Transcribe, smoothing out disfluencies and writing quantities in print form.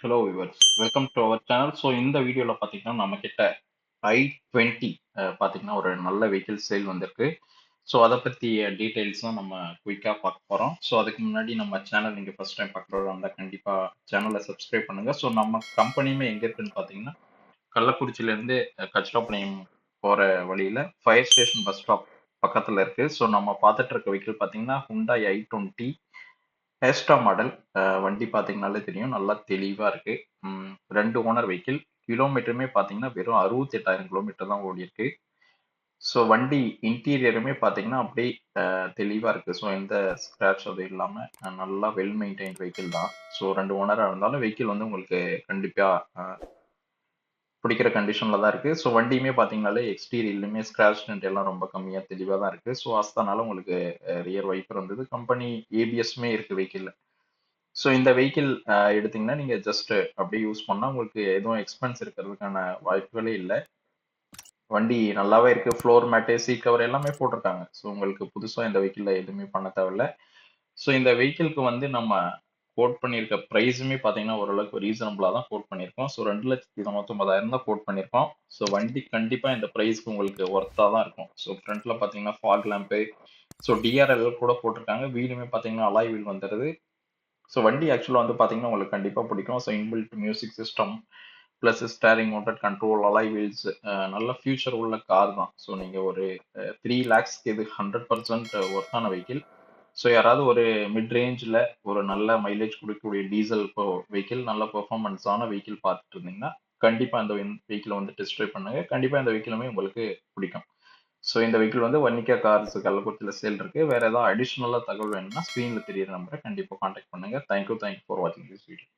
Hello viewers, welcome to our channel. So இந்த வீடியோவில் பார்த்தீங்கன்னா நம்ம கிட்ட i20 பார்த்தீங்கன்னா ஒரு நல்ல வெஹிக்கிள் சேல் வந்திருக்கு. ஸோ அதை பற்றிய டீட்டெயில்ஸ் தான் நம்ம குயிக்காக பார்க்க போகிறோம். ஸோ அதுக்கு முன்னாடி நம்ம சேனல் நீங்கள் ஃபர்ஸ்ட் டைம் பார்க்குறதா இருந்தால் கண்டிப்பாக சேனலை சப்ஸ்கிரைப் பண்ணுங்கள். ஸோ நம்ம கம்பெனியுமே எங்கே இருக்குன்னு பார்த்தீங்கன்னா கள்ளக்குறிச்சியிலேருந்து கச்சிராப்பாளையம் போகிற வழியில் ஃபயர் ஸ்டேஷன் பஸ் ஸ்டாப் பக்கத்தில் இருக்குது. ஸோ நம்ம பார்த்துட்டு இருக்க வெஹிக்கிள் பார்த்தீங்கன்னா Hyundai i20 ஹேஸ்டா மாடல். வண்டி பார்த்தீங்கனாலே தெரியும், நல்லா தெளிவாக இருக்கு. ரெண்டு ஓனர் வெஹிக்கிள். கிலோமீட்டருமே பார்த்தீங்கன்னா வெறும் 68,000 கிலோமீட்டர் தான் ஓடி இருக்கு. ஸோ வண்டி இன்டீரியருமே பார்த்தீங்கன்னா அப்படியே தெளிவாக இருக்கு. ஸோ எந்த ஸ்க்ராட்ச் அதுவும் இல்லாமல் நல்லா வெல் மெயின்டைன்ட் வெஹிக்கிள் தான். ஸோ ரெண்டு ஓனராக இருந்தாலும் வெஹிக்கிள் வந்து உங்களுக்கு கண்டிப்பாக பிடிக்கிற கண்டிஷன்ல தான் இருக்கு. ஸோ வண்டியுமே பார்த்தீங்கனாலே எக்ஸ்டீரியர்லையுமே ஸ்கிராச் டென்ட் எல்லாம் ரொம்ப கம்மியாக தெளிவாக தான் இருக்கு. ஸோ அஸ்தானால உங்களுக்கு ரியர் வைப்பர் வந்தது, கம்பெனி ஏபிஎஸ்மே இருக்கு வெஹிக்கிள். ஸோ இந்த வெஹிக்கிள் எடுத்தீங்கன்னா நீங்க ஜஸ்ட் அப்படியே யூஸ் பண்ணா உங்களுக்கு எதுவும் எக்ஸ்பென்ஸ் இருக்கிறதுக்கான வாய்ப்புகளே இல்லை. வண்டி நல்லாவே இருக்கு. ஃப்ளோர் மேட்டு, சீட் கவர் எல்லாமே போட்டிருக்காங்க. ஸோ உங்களுக்கு புதுசா இந்த வெஹிக்கிள்ல எதுவுமே பண்ண தேவையில்ல. ஸோ இந்த வெஹிக்கிள்க்கு வந்து நம்ம கோட் பண்ணியிருக்க ப்ரைஸுமே பார்த்தீங்கன்னா ஓரளவுக்கு ரீசனபிளாக தான் கோட் பண்ணியிருக்கோம். ஸோ 2,99,000 தான் கோட் பண்ணியிருக்கோம். ஸோ வண்டி கண்டிப்பாக இந்த ப்ரைஸ்க்கு உங்களுக்கு ஒர்த்தாக தான் இருக்கும். ஸோ ஃப்ரண்ட்ல பார்த்தீங்கன்னா ஃபாக் லேம்பு, ஸோ டிஆர்எல் கூட போட்டிருக்காங்க. வீலுமே பார்த்தீங்கன்னா அலாய் வீல் வந்துடுது. ஸோ வண்டி ஆக்சுவலாக வந்து பார்த்தீங்கன்னா உங்களுக்கு கண்டிப்பாக பிடிக்கும். So inbuilt music system plus steering mounted control, alloy wheels, நல்ல ஃபியூச்சர் உள்ள கார் தான். ஸோ நீங்கள் ஒரு 3 lakhsக்கு இது 100% ஒர்த்தான வெஹிக்கிள். ஸோ யாராவது ஒரு மிட் ரேஞ்சில் ஒரு நல்ல மைலேஜ் கொடுக்கக்கூடிய டீசல் இப்போ வெஹிக்கிள், நல்ல பெர்ஃபார்மன்ஸான வெஹிக்கிள் பார்த்துட்டு இருந்தீங்கன்னா கண்டிப்பாக இந்த வெஹிக்கிளை வந்து டெஸ்ட் ட்ரைவ் பண்ணுங்க. கண்டிப்பாக இந்த வெஹிக்கிளுமே உங்களுக்கு பிடிக்கும். ஸோ இந்த வெஹிக்கிள் வந்து வன்னிகா கார்ஸ் கள்ளக்குறிச்சியில் சேல் இருக்கு. வேற ஏதாவது அடிஷனலாக தகவல் வேணும்னா ஸ்க்ரீனில் தெரியிற நம்பரை கண்டிப்பாக கான்டாக்ட் பண்ணுங்க. தேங்க்யூ ஃபார் வாட்சிங் திஸ் வீடியோ.